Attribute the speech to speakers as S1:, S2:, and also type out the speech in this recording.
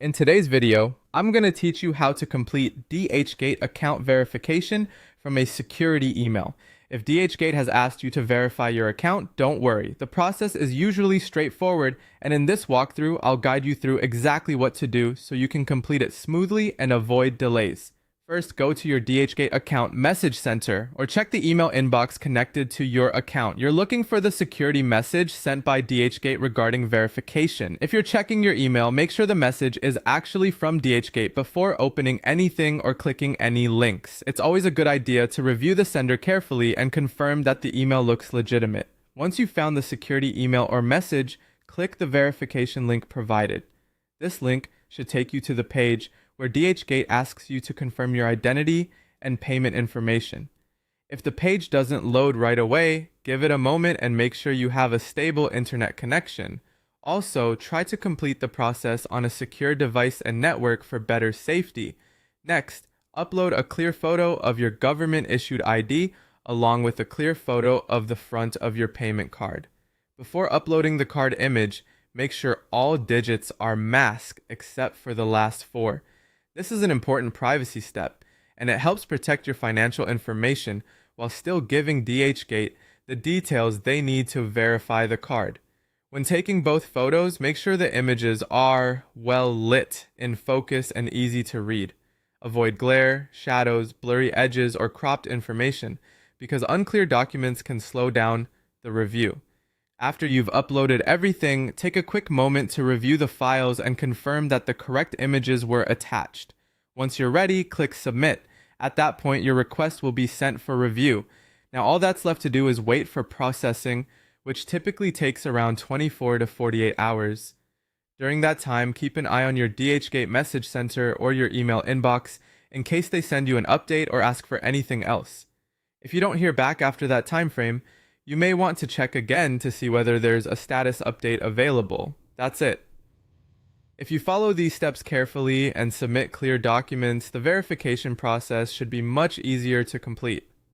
S1: In today's video, I'm going to teach you how to complete Dhgate account verification from a security email. If Dhgate has asked you to verify your account, don't worry. The process is usually straightforward, and in this walkthrough, I'll guide you through exactly what to do so you can complete it smoothly and avoid delays. First, go to your Dhgate account message center or check the email inbox connected to your account. You're looking for the security message sent by Dhgate regarding verification. If you're checking your email, make sure the message is actually from Dhgate before opening anything or clicking any links. It's always a good idea to review the sender carefully and confirm that the email looks legitimate. Once you've found the security email or message, click the verification link provided. This link should take you to the page where Dhgate asks you to confirm your identity and payment information. If the page doesn't load right away, give it a moment and make sure you have a stable internet connection. Also, try to complete the process on a secure device and network for better safety. Next, upload a clear photo of your government-issued ID along with a clear photo of the front of your payment card. Before uploading the card image, make sure all digits are masked except for the last four. This is an important privacy step, and it helps protect your financial information while still giving Dhgate the details they need to verify the card. When taking both photos, make sure the images are well lit, in focus, and easy to read. Avoid glare, shadows, blurry edges, or cropped information, because unclear documents can slow down the review. After you've uploaded everything, take a quick moment to review the files and confirm that the correct images were attached. Once you're ready, click Submit. At that point, your request will be sent for review. Now, all that's left to do is wait for processing, which typically takes around 24 to 48 hours. During that time, keep an eye on your Dhgate message center or your email inbox in case they send you an update or ask for anything else. If you don't hear back after that time frame, you may want to check again to see whether there's a status update available. That's it. If you follow these steps carefully and submit clear documents, the verification process should be much easier to complete.